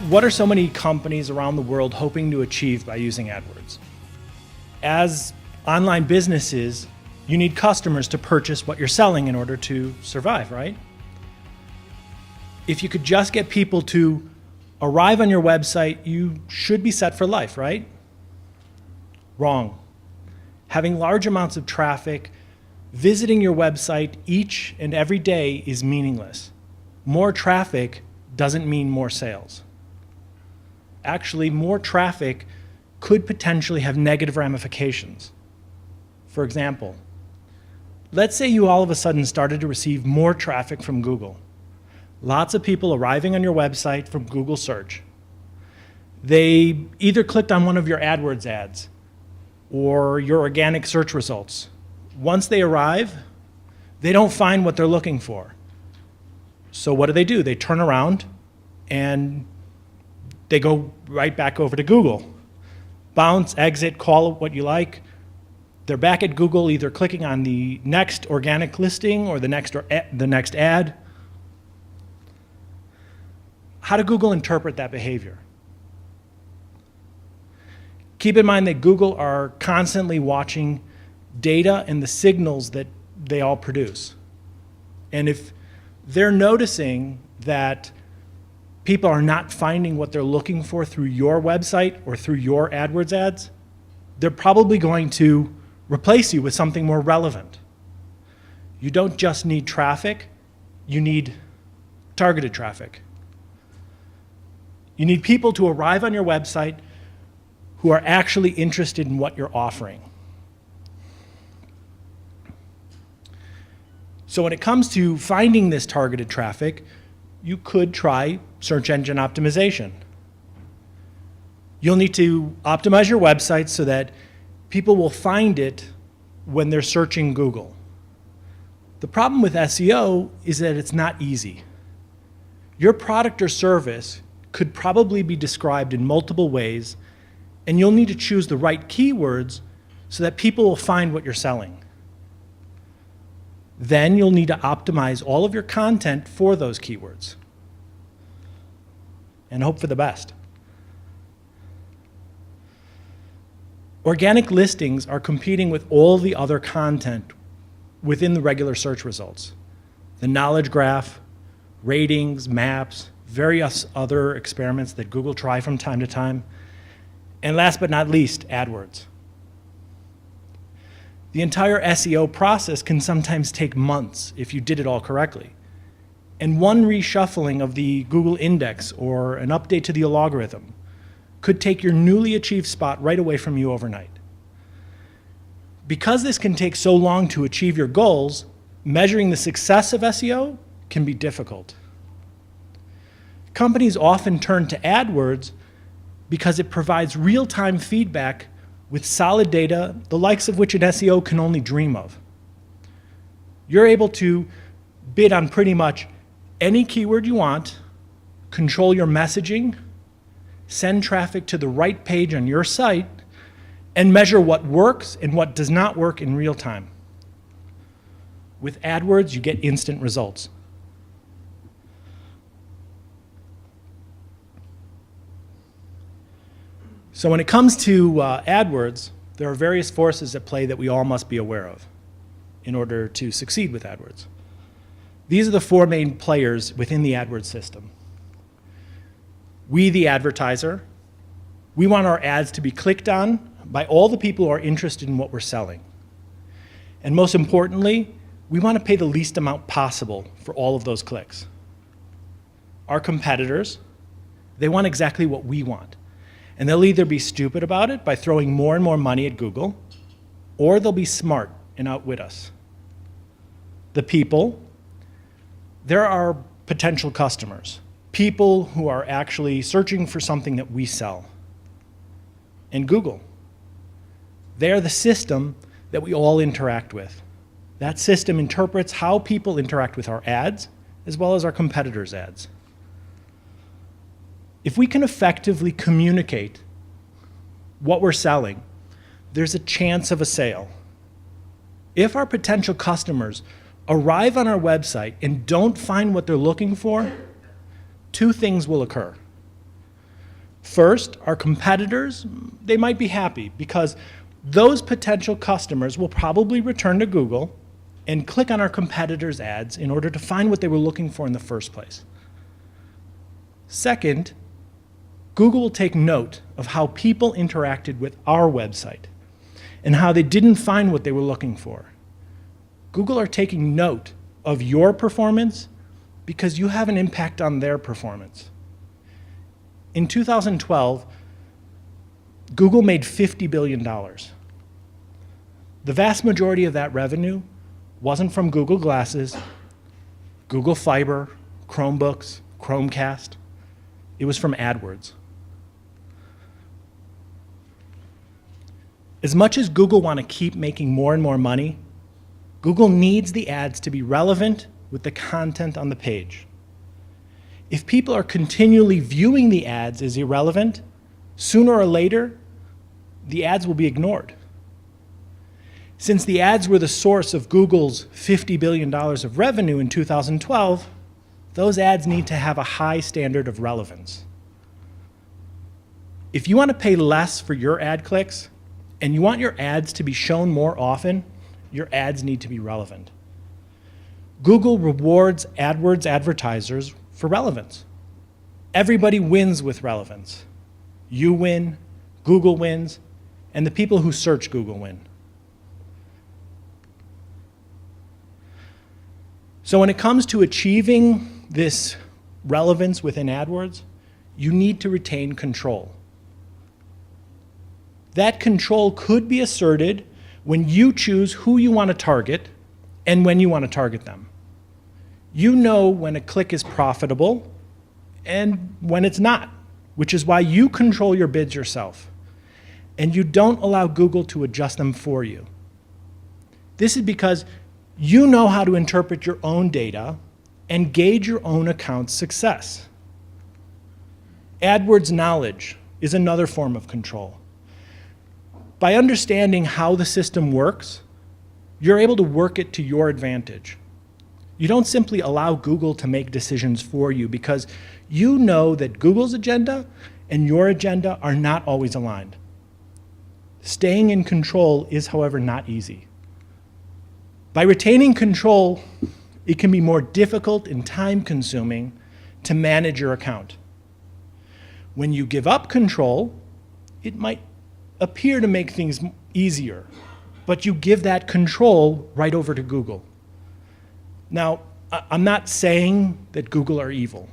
What are so many companies around the world hoping to achieve by using AdWords? As online businesses, you need customers to purchase what you're selling in order to survive, right? If you could just get people to arrive on your website, you should be set for life, right? Wrong. Having large amounts of traffic visiting your website each and every day is meaningless. More traffic doesn't mean more sales. Actually, more traffic could potentially have negative ramifications. For example, let's say you all of a sudden started to receive more traffic from Google. Lots of people arriving on your website from Google search. They either clicked on one of your AdWords ads or your organic search results. Once they arrive, they don't find what they're looking for. So what do? They turn around and they go right back over to Google. Bounce, exit, call it what you like. They're back at Google either clicking on the next organic listing or the next ad. How did Google interpret that behavior? Keep in mind that Google are constantly watching data and the signals that they all produce. And if they're noticing that people are not finding what they're looking for through your website or through your AdWords ads, they're probably going to replace you with something more relevant. You don't just need traffic, you need targeted traffic. You need people to arrive on your website who are actually interested in what you're offering. So when it comes to finding this targeted traffic, you could try search engine optimization. You'll need to optimize your website so that people will find it when they're searching Google. The problem with SEO is that it's not easy. Your product or service could probably be described in multiple ways, and you'll need to choose the right keywords so that people will find what you're selling. Then you'll need to optimize all of your content for those keywords and hope for the best. Organic listings are competing with all the other content within the regular search results. The knowledge graph, ratings, maps, various other experiments that Google try from time to time, and last but not least, AdWords. The entire SEO process can sometimes take months if you did it all correctly. And one reshuffling of the Google index or an update to the algorithm could take your newly achieved spot right away from you overnight. Because this can take so long to achieve your goals, measuring the success of SEO can be difficult. Companies often turn to AdWords because it provides real-time feedback with solid data, the likes of which an SEO can only dream of. You're able to bid on pretty much any keyword you want, control your messaging, send traffic to the right page on your site, and measure what works and what does not work in real time. With AdWords, you get instant results. So when it comes to AdWords, there are various forces at play that we all must be aware of in order to succeed with AdWords. These are the four main players within the AdWords system. We, the advertiser, we want our ads to be clicked on by all the people who are interested in what we're selling. And most importantly, we want to pay the least amount possible for all of those clicks. Our competitors, they want exactly what we want. And they'll either be stupid about it by throwing more and more money at Google, or they'll be smart and outwit us. The people, there are potential customers, people who are actually searching for something that we sell. And Google, they're the system that we all interact with. That system interprets how people interact with our ads, as well as our competitors' ads. If we can effectively communicate what we're selling, there's a chance of a sale. If our potential customers arrive on our website and don't find what they're looking for, two things will occur. First, our competitors, they might be happy because those potential customers will probably return to Google and click on our competitors' ads in order to find what they were looking for in the first place. Second, Google will take note of how people interacted with our website and how they didn't find what they were looking for. Google are taking note of your performance because you have an impact on their performance. In 2012, Google made $50 billion. The vast majority of that revenue wasn't from Google Glasses, Google Fiber, Chromebooks, Chromecast. It was from AdWords. As much as Google want to keep making more and more money, Google needs the ads to be relevant with the content on the page. If people are continually viewing the ads as irrelevant, sooner or later, the ads will be ignored. Since the ads were the source of Google's $50 billion of revenue in 2012, those ads need to have a high standard of relevance. If you want to pay less for your ad clicks, and you want your ads to be shown more often, your ads need to be relevant. Google rewards AdWords advertisers for relevance. Everybody wins with relevance. You win, Google wins, and the people who search Google win. So when it comes to achieving this relevance within AdWords, you need to retain control. That control could be asserted when you choose who you want to target and when you want to target them. You know when a click is profitable and when it's not, which is why you control your bids yourself. And you don't allow Google to adjust them for you. This is because you know how to interpret your own data and gauge your own account's success. AdWords knowledge is another form of control. By understanding how the system works, you're able to work it to your advantage. You don't simply allow Google to make decisions for you because you know that Google's agenda and your agenda are not always aligned. Staying in control is, however, not easy. By retaining control, it can be more difficult and time-consuming to manage your account. When you give up control, it might appear to make things easier, but you give that control right over to Google. Now, I'm not saying that Google are evil,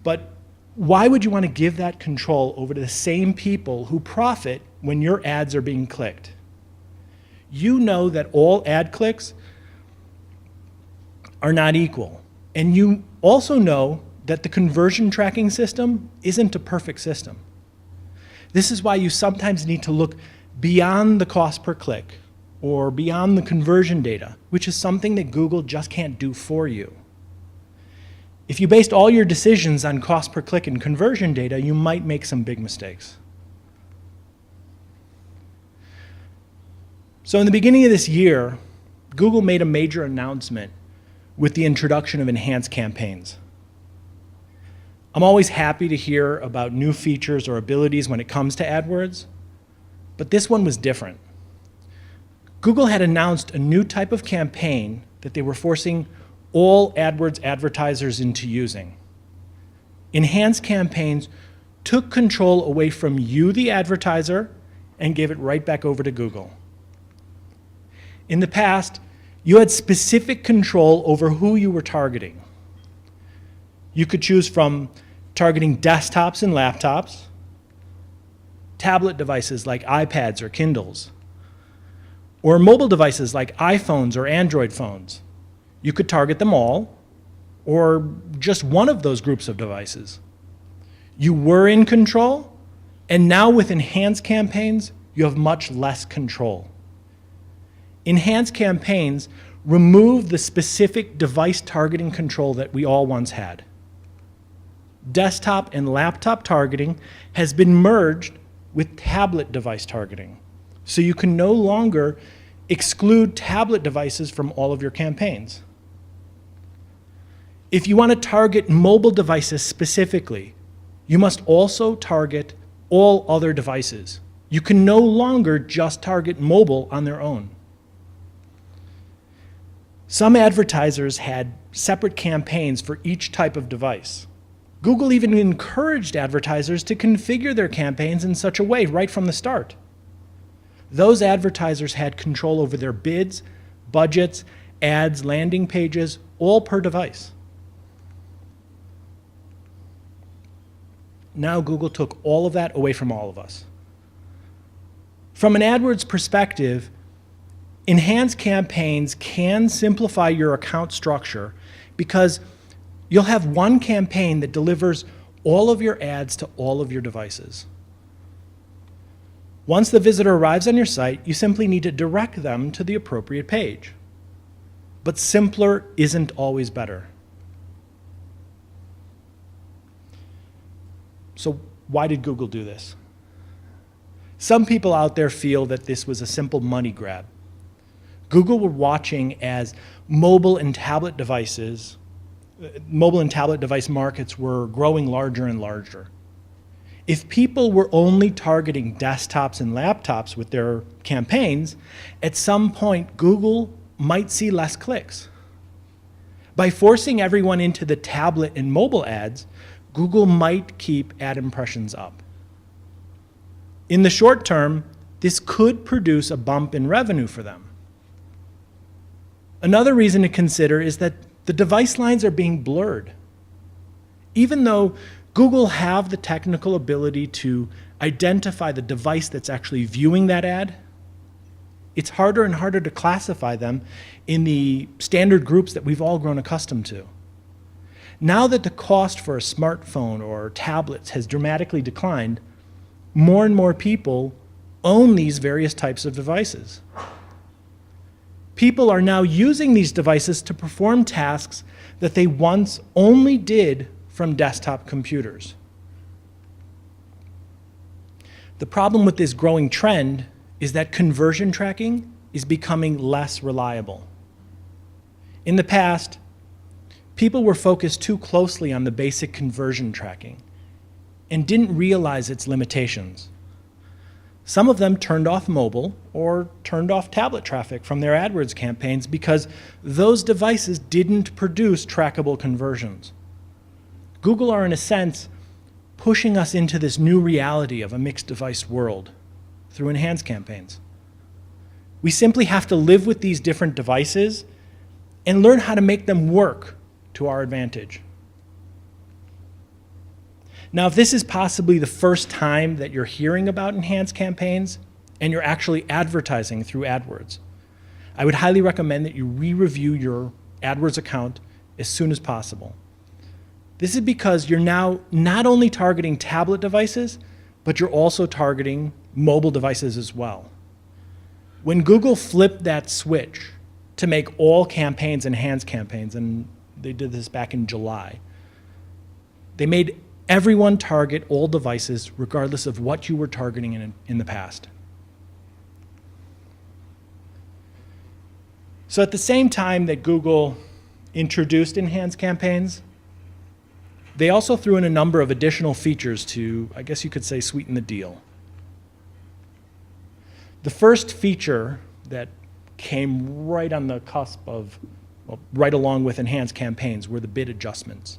but why would you want to give that control over to the same people who profit when your ads are being clicked? You know that all ad clicks are not equal, and you also know that the conversion tracking system isn't a perfect system. This is why you sometimes need to look beyond the cost per click or beyond the conversion data, which is something that Google just can't do for you. If you based all your decisions on cost per click and conversion data, you might make some big mistakes. So in the beginning of this year, Google made a major announcement with the introduction of enhanced campaigns. I'm always happy to hear about new features or abilities when it comes to AdWords, but this one was different. Google had announced a new type of campaign that they were forcing all AdWords advertisers into using. Enhanced campaigns took control away from you, the advertiser, and gave it right back over to Google. In the past, you had specific control over who you were targeting. You could choose from targeting desktops and laptops, tablet devices like iPads or Kindles, or mobile devices like iPhones or Android phones. You could target them all, or just one of those groups of devices. You were in control, and now with enhanced campaigns, you have much less control. Enhanced campaigns remove the specific device targeting control that we all once had. Desktop and laptop targeting has been merged with tablet device targeting. So you can no longer exclude tablet devices from all of your campaigns. If you want to target mobile devices specifically, you must also target all other devices. You can no longer just target mobile on their own. Some advertisers had separate campaigns for each type of device. Google even encouraged advertisers to configure their campaigns in such a way right from the start. Those advertisers had control over their bids, budgets, ads, landing pages, all per device. Now Google took all of that away from all of us. From an AdWords perspective, enhanced campaigns can simplify your account structure because you'll have one campaign that delivers all of your ads to all of your devices. Once the visitor arrives on your site, you simply need to direct them to the appropriate page. But simpler isn't always better. So why did Google do this? Some people out there feel that this was a simple money grab. Google were watching as mobile and tablet device markets were growing larger and larger. If people were only targeting desktops and laptops with their campaigns, at some point Google might see less clicks. By forcing everyone into the tablet and mobile ads, Google might keep ad impressions up. In the short term, this could produce a bump in revenue for them. Another reason to consider is that the device lines are being blurred. Even though Google have the technical ability to identify the device that's actually viewing that ad, it's harder and harder to classify them in the standard groups that we've all grown accustomed to. Now that the cost for a smartphone or tablets has dramatically declined, more and more people own these various types of devices. People are now using these devices to perform tasks that they once only did from desktop computers. The problem with this growing trend is that conversion tracking is becoming less reliable. In the past, people were focused too closely on the basic conversion tracking and didn't realize its limitations. Some of them turned off mobile or turned off tablet traffic from their AdWords campaigns because those devices didn't produce trackable conversions. Google are, in a sense, pushing us into this new reality of a mixed device world through enhanced campaigns. We simply have to live with these different devices and learn how to make them work to our advantage. Now, if this is possibly the first time that you're hearing about enhanced campaigns and you're actually advertising through AdWords, I would highly recommend that you re-review your AdWords account as soon as possible. This is because you're now not only targeting tablet devices, but you're also targeting mobile devices as well. When Google flipped that switch to make all campaigns enhanced campaigns, and they did this back in July, they made everyone target all devices regardless of what you were targeting in the past. So at the same time that Google introduced enhanced campaigns, they also threw in a number of additional features to, I guess you could say, sweeten the deal. The first feature that came right on the cusp of, well, right along with enhanced campaigns were the bid adjustments.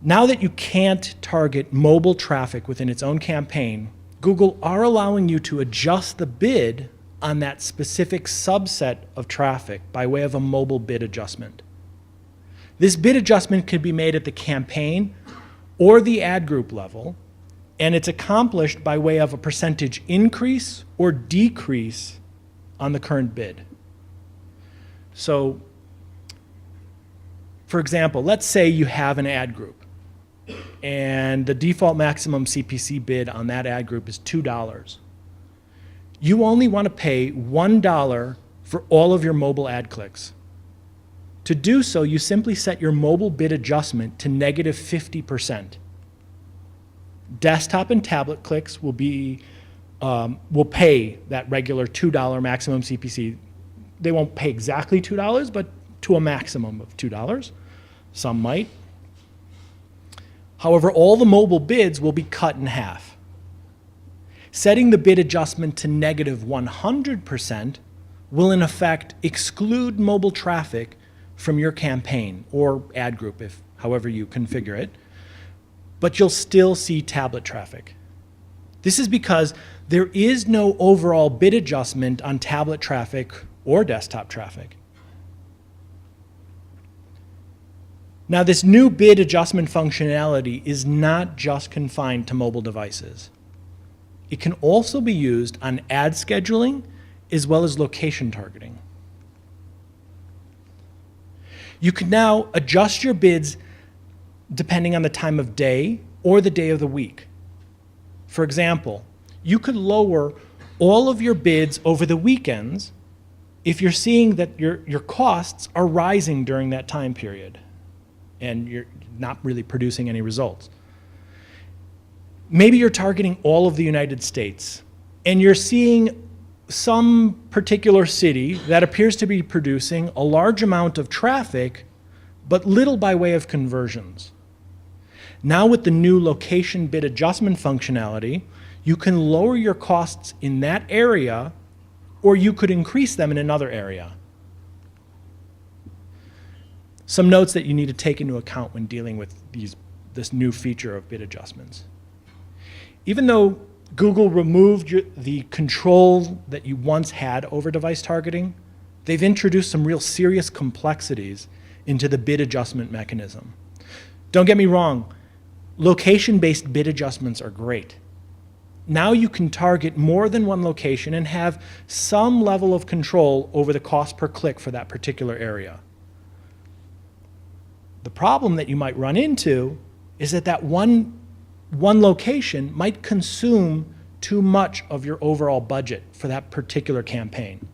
Now that you can't target mobile traffic within its own campaign, Google are allowing you to adjust the bid on that specific subset of traffic by way of a mobile bid adjustment. This bid adjustment could be made at the campaign or the ad group level, and it's accomplished by way of a percentage increase or decrease on the current bid. So, for example, let's say you have an ad group and the default maximum CPC bid on that ad group is $2. You only want to pay $1 for all of your mobile ad clicks. To do so, you simply set your mobile bid adjustment to negative 50%. Desktop and tablet clicks will pay that regular $2 maximum CPC. They won't pay exactly $2, but to a maximum of $2. Some might. However, all the mobile bids will be cut in half. Setting the bid adjustment to negative 100% will in effect exclude mobile traffic from your campaign or ad group, if however you configure it, but you'll still see tablet traffic. This is because there is no overall bid adjustment on tablet traffic or desktop traffic. Now, this new bid adjustment functionality is not just confined to mobile devices. It can also be used on ad scheduling as well as location targeting. You can now adjust your bids depending on the time of day or the day of the week. For example, you could lower all of your bids over the weekends if you're seeing that your costs are rising during that time period and you're not really producing any results. Maybe you're targeting all of the United States and you're seeing some particular city that appears to be producing a large amount of traffic, but little by way of conversions. Now with the new location bid adjustment functionality, you can lower your costs in that area, or you could increase them in another area. Some notes that you need to take into account when dealing with this new feature of bid adjustments. Even though Google removed the control that you once had over device targeting, they've introduced some real serious complexities into the bid adjustment mechanism. Don't get me wrong, location-based bid adjustments are great. Now you can target more than one location and have some level of control over the cost per click for that particular area. The problem that you might run into is that one location might consume too much of your overall budget for that particular campaign.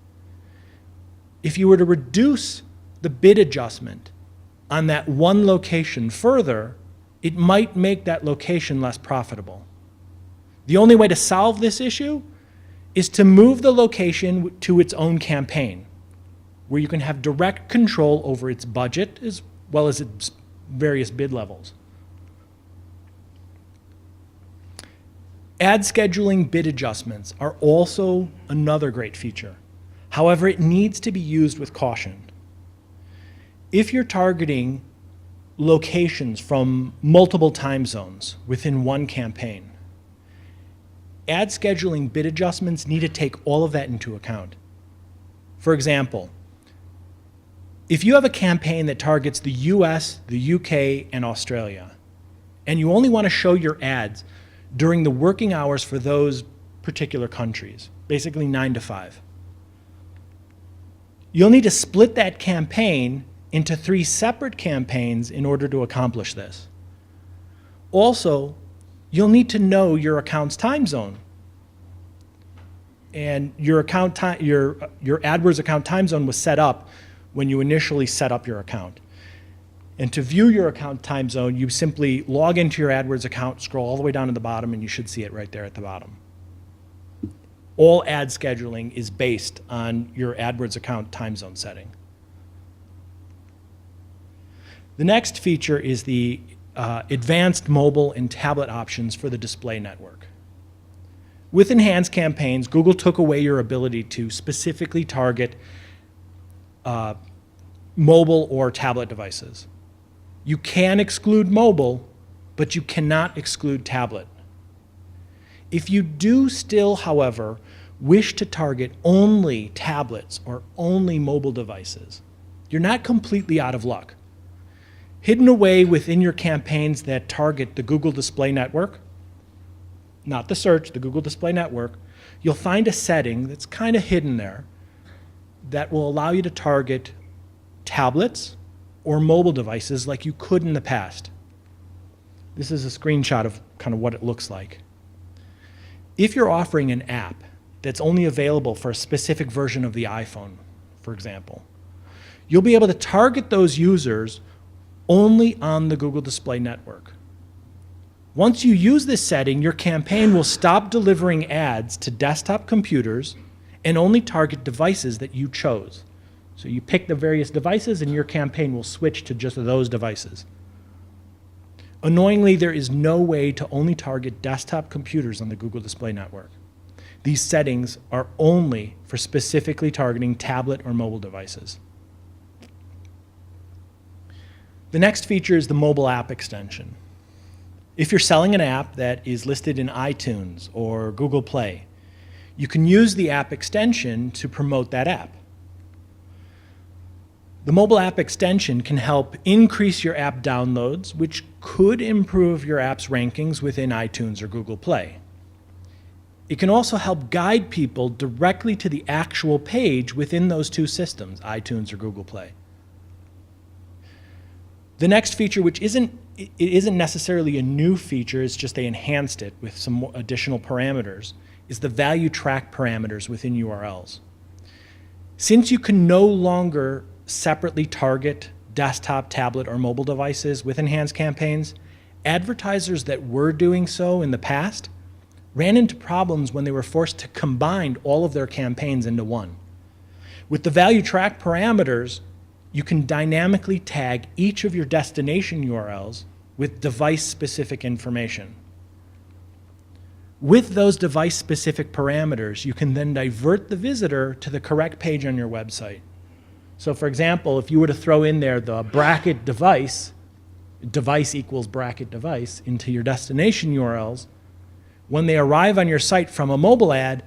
If you were to reduce the bid adjustment on that one location further, it might make that location less profitable. The only way to solve this issue is to move the location to its own campaign, where you can have direct control over its budget as well as its various bid levels. Ad scheduling bid adjustments are also another great feature. However, it needs to be used with caution. If you're targeting locations from multiple time zones within one campaign, ad scheduling bid adjustments need to take all of that into account. For example, if you have a campaign that targets the US, the UK, and Australia, and you only want to show your ads during the working hours for those particular countries, basically 9 to 5, you'll need to split that campaign into 3 separate campaigns in order to accomplish this. Also, you'll need to know your account's time zone. And your AdWords account time zone was set up when you initially set up your account. And to view your account time zone, you simply log into your AdWords account, scroll all the way down to the bottom, and you should see it right there at the bottom. All ad scheduling is based on your AdWords account time zone setting. The next feature is the advanced mobile and tablet options for the display network. With enhanced campaigns, Google took away your ability to specifically target mobile or tablet devices. You can exclude mobile, but you cannot exclude tablet. If you do still, however, wish to target only tablets or only mobile devices, you're not completely out of luck. Hidden away within your campaigns that target the Google Display Network, not the search, the Google Display Network, you'll find a setting that's kind of hidden there that will allow you to target tablets or mobile devices like you could in the past. This is a screenshot of kind of what it looks like. If you're offering an app that's only available for a specific version of the iPhone, for example, you'll be able to target those users only on the Google Display Network. Once you use this setting, your campaign will stop delivering ads to desktop computers and only target devices that you chose. So you pick the various devices and your campaign will switch to just those devices. Annoyingly, there is no way to only target desktop computers on the Google Display Network. These settings are only for specifically targeting tablet or mobile devices. The next feature is the mobile app extension. If you're selling an app that is listed in iTunes or Google Play, you can use the app extension to promote that app. The mobile app extension can help increase your app downloads, which could improve your app's rankings within iTunes or Google Play. It can also help guide people directly to the actual page within those two systems, iTunes or Google Play. The next feature, which isn't necessarily a new feature, it's just they enhanced it with some more additional parameters, is the value track parameters within URLs. Since you can no longer separately target desktop, tablet, or mobile devices with enhanced campaigns, advertisers that were doing so in the past ran into problems when they were forced to combine all of their campaigns into one. With the value track parameters, you can dynamically tag each of your destination URLs with device-specific information. With those device-specific parameters, you can then divert the visitor to the correct page on your website. So for example, if you were to throw in there the bracket device equals bracket device into your destination URLs, when they arrive on your site from a mobile ad,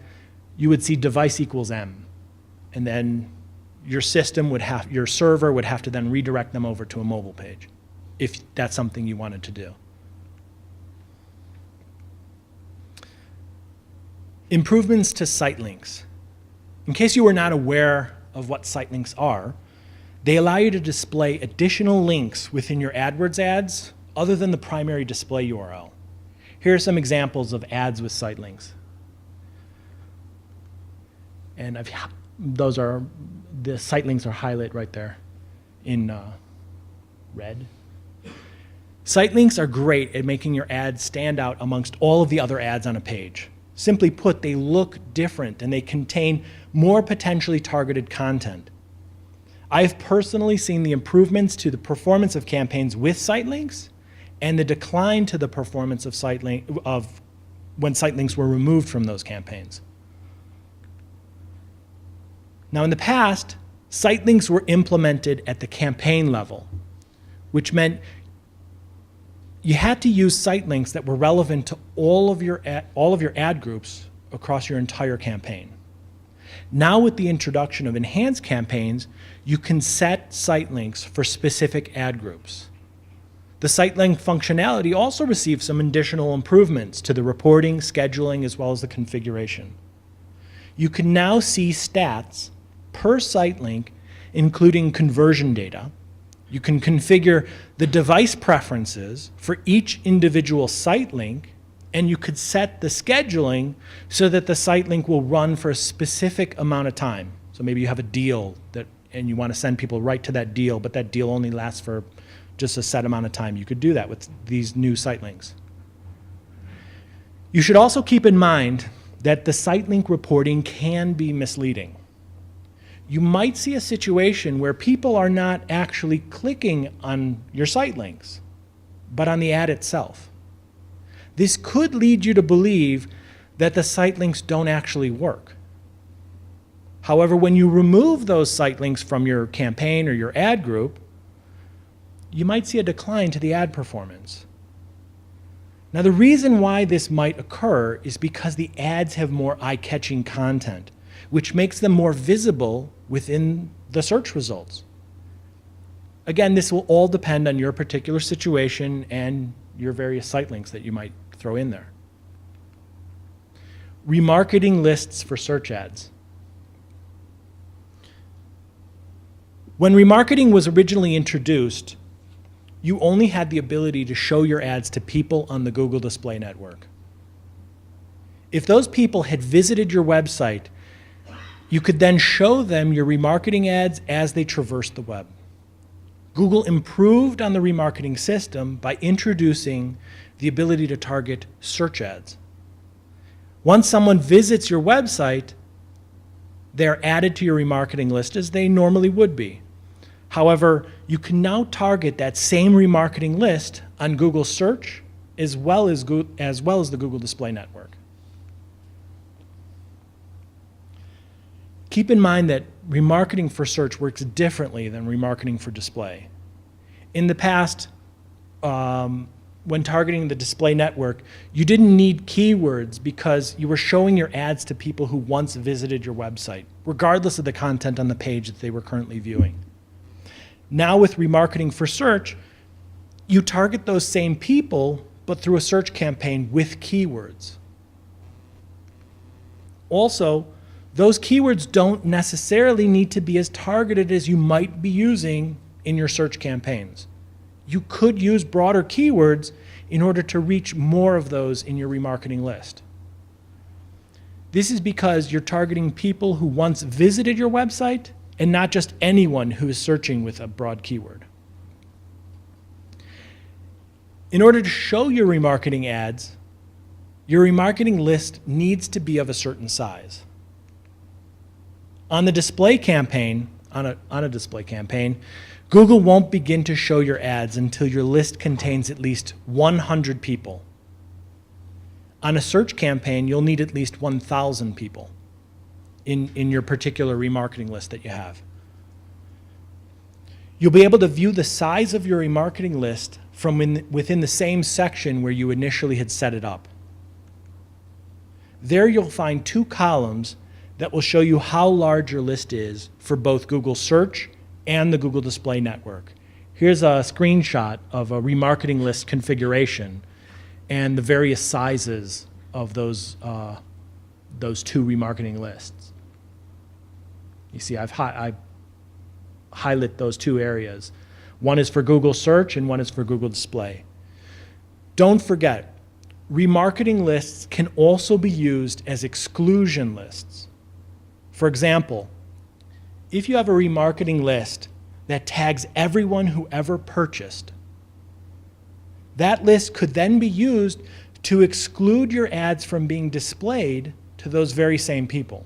you would see device equals M. And then your server would have to then redirect them over to a mobile page, if that's something you wanted to do. Improvements to site links. In case you were not aware of what site links are, they allow you to display additional links within your AdWords ads other than the primary display URL. Here are some examples of ads with site links. And the site links are highlighted right there in red. Site links are great at making your ads stand out amongst all of the other ads on a page. Simply put, they look different and they contain more potentially targeted content. I've personally seen the improvements to the performance of campaigns with site links and the decline to the performance of when site links were removed from those campaigns. Now in the past, site links were implemented at the campaign level, which meant you had to use site links that were relevant to all of your ad groups across your entire campaign. Now with the introduction of enhanced campaigns, you can set site links for specific ad groups. The site link functionality also receives some additional improvements to the reporting, scheduling, as well as the configuration. You can now see stats per site link, including conversion data. You can configure the device preferences for each individual site link, and you could set the scheduling so that the site link will run for a specific amount of time. So maybe you have a deal and you want to send people right to that deal, but that deal only lasts for just a set amount of time. You could do that with these new site links. You should also keep in mind that the site link reporting can be misleading. You might see a situation where people are not actually clicking on your site links, but on the ad itself. This could lead you to believe that the site links don't actually work. However, when you remove those site links from your campaign or your ad group, you might see a decline to the ad performance. Now, the reason why this might occur is because the ads have more eye-catching content, which makes them more visible within the search results. Again, this will all depend on your particular situation and your various site links that you might throw in there. Remarketing lists for search ads. When remarketing was originally introduced, you only had the ability to show your ads to people on the Google Display Network. If those people had visited your website, you could then show them your remarketing ads as they traversed the web. Google improved on the remarketing system by introducing the ability to target search ads. Once someone visits your website, they're added to your remarketing list as they normally would be. However, you can now target that same remarketing list on Google Search as well as the Google Display Network. Keep in mind that remarketing for search works differently than remarketing for display. In the past, when targeting the display network, you didn't need keywords because you were showing your ads to people who once visited your website, regardless of the content on the page that they were currently viewing. Now with remarketing for search, you target those same people, but through a search campaign with keywords. Also, those keywords don't necessarily need to be as targeted as you might be using in your search campaigns. You could use broader keywords in order to reach more of those in your remarketing list. This is because you're targeting people who once visited your website and not just anyone who is searching with a broad keyword. In order to show your remarketing ads, your remarketing list needs to be of a certain size. On a display campaign, Google won't begin to show your ads until your list contains at least 100 people. On a search campaign, you'll need at least 1,000 people in your particular remarketing list that you have. You'll be able to view the size of your remarketing list from within the same section where you initially had set it up. There you'll find two columns that will show you how large your list is for both Google Search and the Google Display Network. Here's a screenshot of a remarketing list configuration and the various sizes of those two remarketing lists. You see, I've highlighted those two areas. One is for Google Search and one is for Google Display. Don't forget, remarketing lists can also be used as exclusion lists. For example, if you have a remarketing list that tags everyone who ever purchased, that list could then be used to exclude your ads from being displayed to those very same people.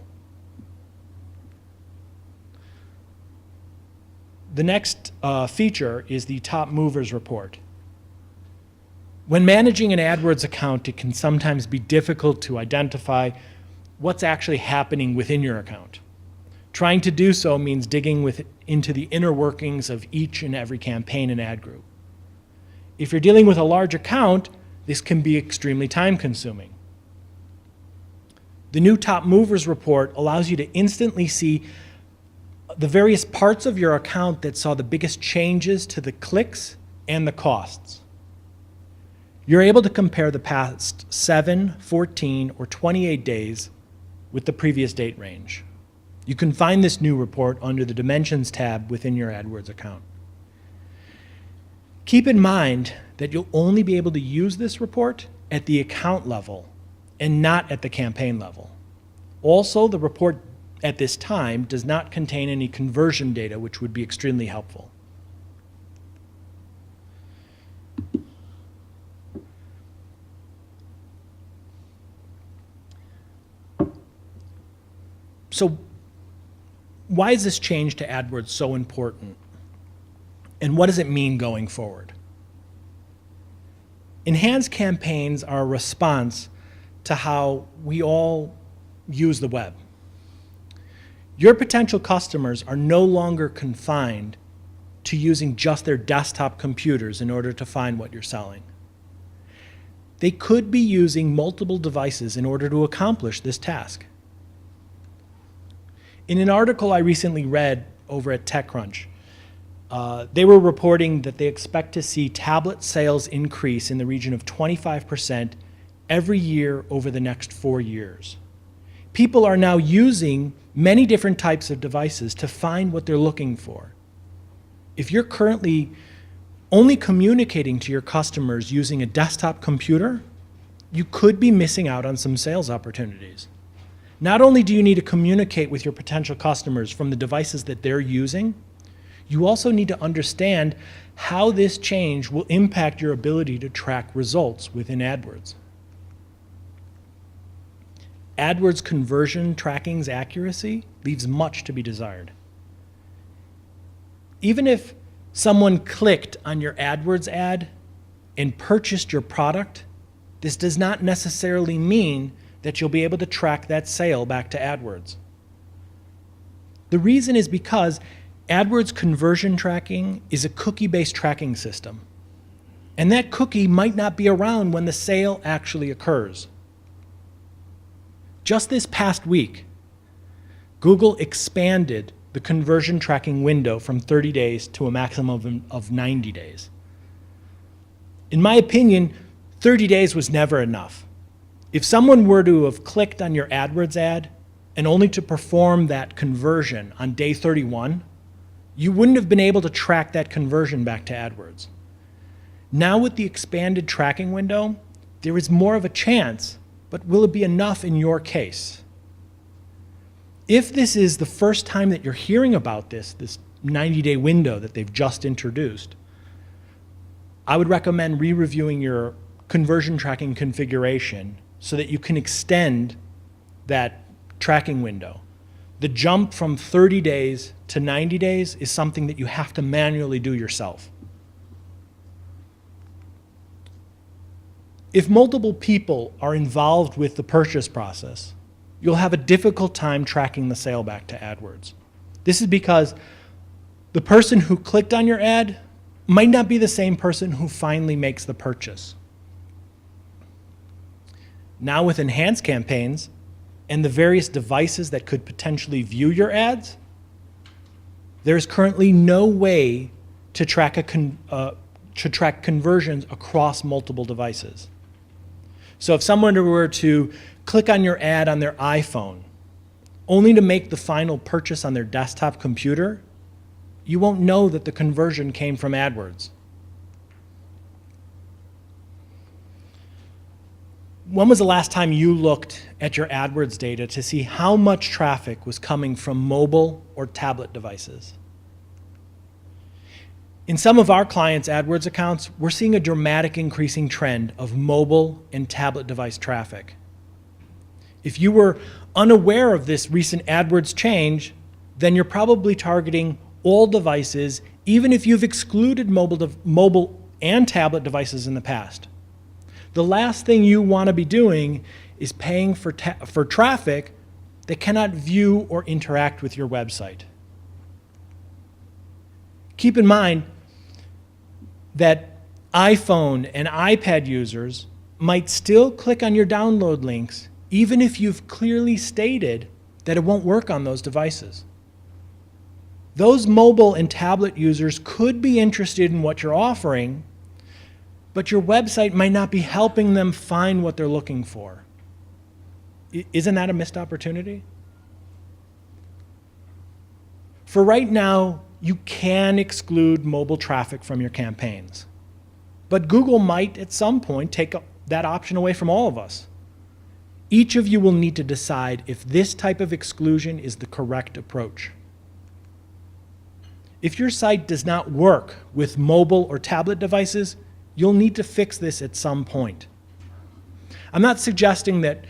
The next feature is the Top Movers Report. When managing an AdWords account, it can sometimes be difficult to identify what's actually happening within your account. Trying to do so means digging into the inner workings of each and every campaign and ad group. If you're dealing with a large account, this can be extremely time-consuming. The new Top Movers Report allows you to instantly see the various parts of your account that saw the biggest changes to the clicks and the costs. You're able to compare the past 7, 14, or 28 days with the previous date range. You can find this new report under the Dimensions tab within your AdWords account. Keep in mind that you'll only be able to use this report at the account level and not at the campaign level. Also, the report at this time does not contain any conversion data, which would be extremely helpful. So why is this change to AdWords so important? And what does it mean going forward? Enhanced campaigns are a response to how we all use the web. Your potential customers are no longer confined to using just their desktop computers in order to find what you're selling. They could be using multiple devices in order to accomplish this task. In an article I recently read over at TechCrunch, they were reporting that they expect to see tablet sales increase in the region of 25% every year over the next 4 years. People are now using many different types of devices to find what they're looking for. If you're currently only communicating to your customers using a desktop computer, you could be missing out on some sales opportunities. Not only do you need to communicate with your potential customers from the devices that they're using, you also need to understand how this change will impact your ability to track results within AdWords. AdWords conversion tracking's accuracy leaves much to be desired. Even if someone clicked on your AdWords ad and purchased your product, this does not necessarily mean that you'll be able to track that sale back to AdWords. The reason is because AdWords conversion tracking is a cookie-based tracking system, and that cookie might not be around when the sale actually occurs. Just this past week, Google expanded the conversion tracking window from 30 days to a maximum of 90 days. In my opinion, 30 days was never enough. If someone were to have clicked on your AdWords ad and only to perform that conversion on day 31, you wouldn't have been able to track that conversion back to AdWords. Now with the expanded tracking window, there is more of a chance, but will it be enough in your case? If this is the first time that you're hearing about this 90-day window that they've just introduced, I would recommend re-reviewing your conversion tracking configuration so that you can extend that tracking window. The jump from 30 days to 90 days is something that you have to manually do yourself. If multiple people are involved with the purchase process, you'll have a difficult time tracking the sale back to AdWords. This is because the person who clicked on your ad might not be the same person who finally makes the purchase. Now with enhanced campaigns and the various devices that could potentially view your ads, there is currently no way to track conversions across multiple devices. So if someone were to click on your ad on their iPhone, only to make the final purchase on their desktop computer, you won't know that the conversion came from AdWords. When was the last time you looked at your AdWords data to see how much traffic was coming from mobile or tablet devices? In some of our clients' AdWords accounts, we're seeing a dramatic increasing trend of mobile and tablet device traffic. If you were unaware of this recent AdWords change, then you're probably targeting all devices, even if you've excluded mobile and tablet devices in the past. The last thing you want to be doing is paying for traffic that cannot view or interact with your website. Keep in mind that iPhone and iPad users might still click on your download links even if you've clearly stated that it won't work on those devices. Those mobile and tablet users could be interested in what you're offering, but your website might not be helping them find what they're looking for. Isn't that a missed opportunity? For right now, you can exclude mobile traffic from your campaigns, but Google might at some point take that option away from all of us. Each of you will need to decide if this type of exclusion is the correct approach. If your site does not work with mobile or tablet devices, you'll need to fix this at some point. I'm not suggesting that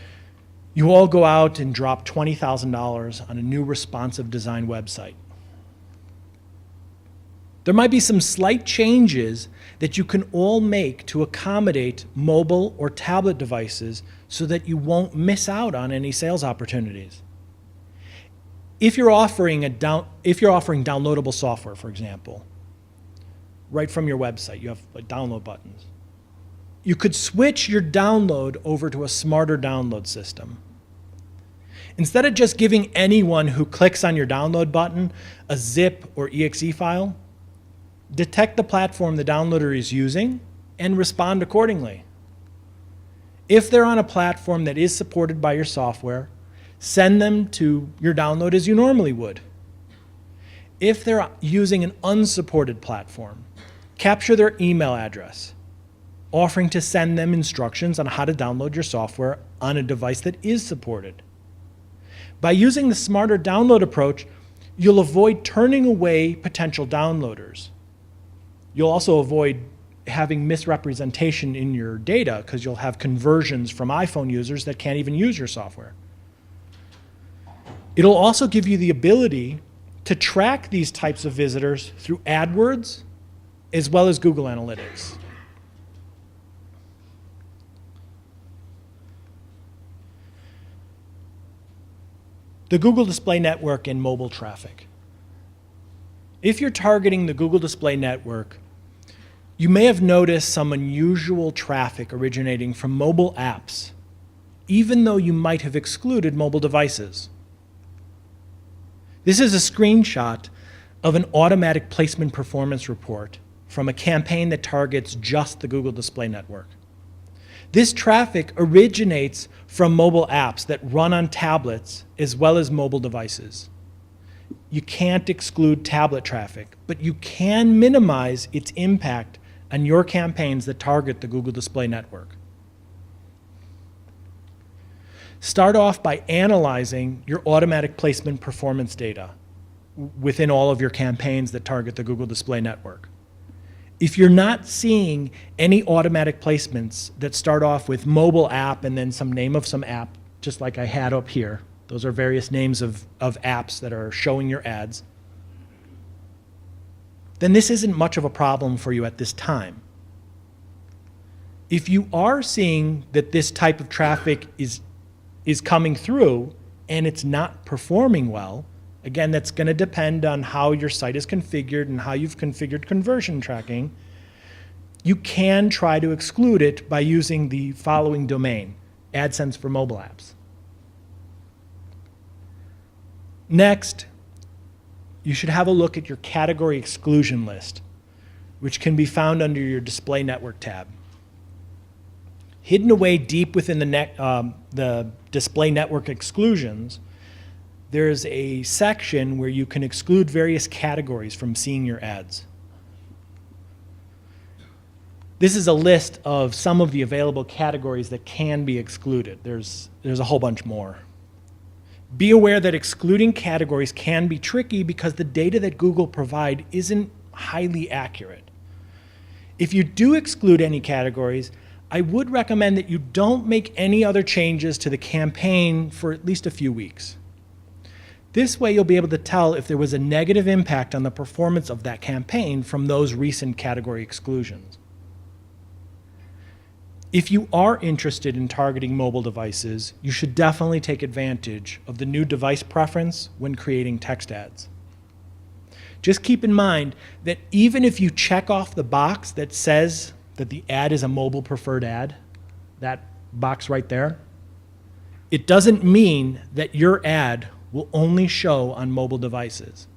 you all go out and drop $20,000 on a new responsive design website. There might be some slight changes that you can all make to accommodate mobile or tablet devices so that you won't miss out on any sales opportunities. If you're offering downloadable software, for example, right from your website, you have download buttons. You could switch your download over to a smarter download system. Instead of just giving anyone who clicks on your download button a zip or exe file, detect the platform the downloader is using and respond accordingly. If they're on a platform that is supported by your software, send them to your download as you normally would. If they're using an unsupported platform, capture their email address, offering to send them instructions on how to download your software on a device that is supported. By using the smarter download approach, you'll avoid turning away potential downloaders. You'll also avoid having misrepresentation in your data because you'll have conversions from iPhone users that can't even use your software. It'll also give you the ability to track these types of visitors through AdWords as well as Google Analytics. The Google Display Network and mobile traffic. If you're targeting the Google Display Network, you may have noticed some unusual traffic originating from mobile apps, even though you might have excluded mobile devices. This is a screenshot of an automatic placement performance report from a campaign that targets just the Google Display Network. This traffic originates from mobile apps that run on tablets as well as mobile devices. You can't exclude tablet traffic, but you can minimize its impact on your campaigns that target the Google Display Network. Start off by analyzing your automatic placement performance data within all of your campaigns that target the Google Display Network. If you're not seeing any automatic placements that start off with mobile app and then some name of some app, just like I had up here, those are various names of apps that are showing your ads, then this isn't much of a problem for you at this time. If you are seeing that this type of traffic is coming through and it's not performing well, again, that's going to depend on how your site is configured and how you've configured conversion tracking. You can try to exclude it by using the following domain, AdSense for mobile apps. Next, you should have a look at your category exclusion list, which can be found under your Display Network tab. Hidden away deep within the Display Network exclusions, there's a section where you can exclude various categories from seeing your ads. This is a list of some of the available categories that can be excluded. There's a whole bunch more. Be aware that excluding categories can be tricky because the data that Google provide isn't highly accurate. If you do exclude any categories, I would recommend that you don't make any other changes to the campaign for at least a few weeks. This way you'll be able to tell if there was a negative impact on the performance of that campaign from those recent category exclusions. If you are interested in targeting mobile devices, you should definitely take advantage of the new device preference when creating text ads. Just keep in mind that even if you check off the box that says that the ad is a mobile preferred ad, that box right there, it doesn't mean that your ad will only show on mobile devices.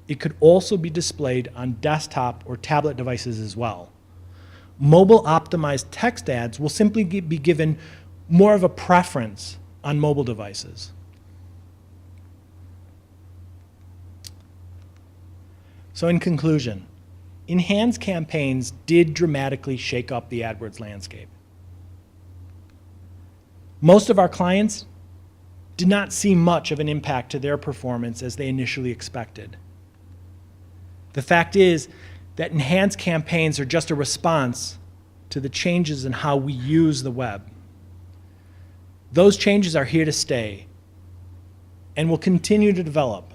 It could also be displayed on desktop or tablet devices as well. Mobile optimized text ads will simply be given more of a preference on mobile devices. So in conclusion, enhanced campaigns did dramatically shake up the AdWords landscape. Most of our clients did not see much of an impact to their performance as they initially expected. The fact is that enhanced campaigns are just a response to the changes in how we use the web. Those changes are here to stay and will continue to develop.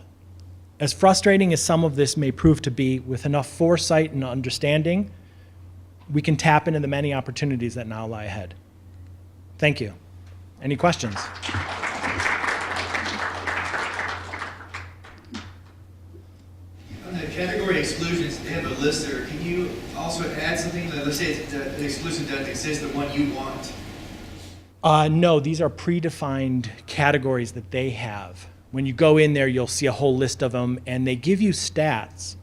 As frustrating as some of this may prove to be, with enough foresight and understanding, we can tap into the many opportunities that now lie ahead. Thank you. Any questions? On the category exclusions, they have a list there. Can you also add something? Let's say the exclusion doesn't exist, the one you want. No, these are predefined categories that they have. When you go in there, you'll see a whole list of them, and they give you stats,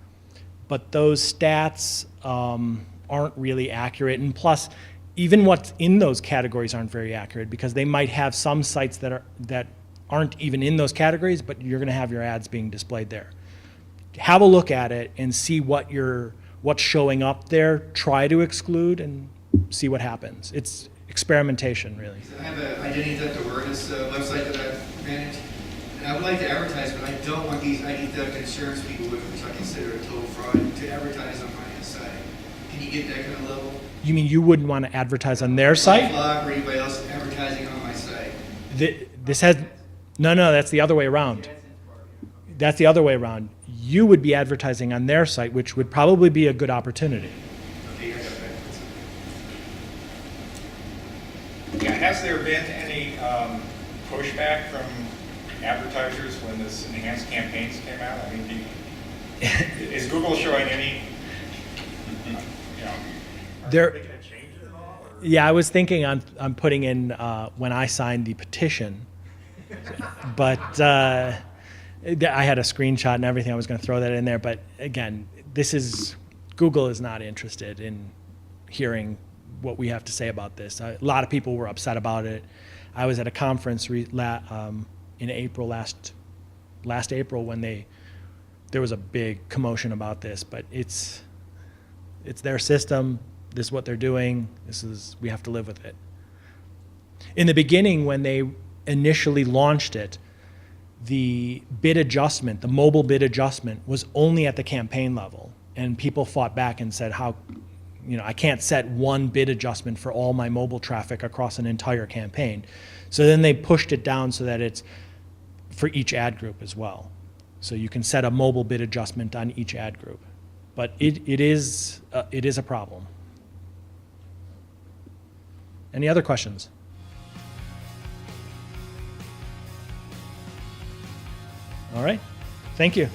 but those stats aren't really accurate. And plus, even what's in those categories aren't very accurate, because they might have some sites that aren't even in those categories, but you're going to have your ads being displayed there. Have a look at it and see what's showing up there. Try to exclude and see what happens. It's experimentation, really. I have an identity theft awareness website that I manage, and I would like to advertise, but I don't want these ID theft insurance people, which I consider a total fraud, to advertise on my site. Can you get that kind of level? You mean you wouldn't want to advertise on their site? Or anybody else advertising on my site? This has no. That's the other way around. That's the other way around. you would be advertising on their site, which would probably be a good opportunity. Okay, I got that. Yeah, has there been any pushback from advertisers when this enhanced campaigns came out? I mean, is Google showing any, you know, are There- they going to change it at all? Or? Yeah, I was thinking on putting in when I signed the petition, but I had a screenshot and everything. I was going to throw that in there, but again, Google is not interested in hearing what we have to say about this. A lot of people were upset about it. I was at a conference in April last April when there was a big commotion about this, but it's their system. This is what they're doing. We have to live with it. In the beginning, when they initially launched it, the bid adjustment, the mobile bid adjustment, was only at the campaign level, and people fought back and said, "How, I can't set one bid adjustment for all my mobile traffic across an entire campaign." So then they pushed it down so that it's for each ad group as well. So you can set a mobile bid adjustment on each ad group, but it is a problem. Any other questions? All right, thank you.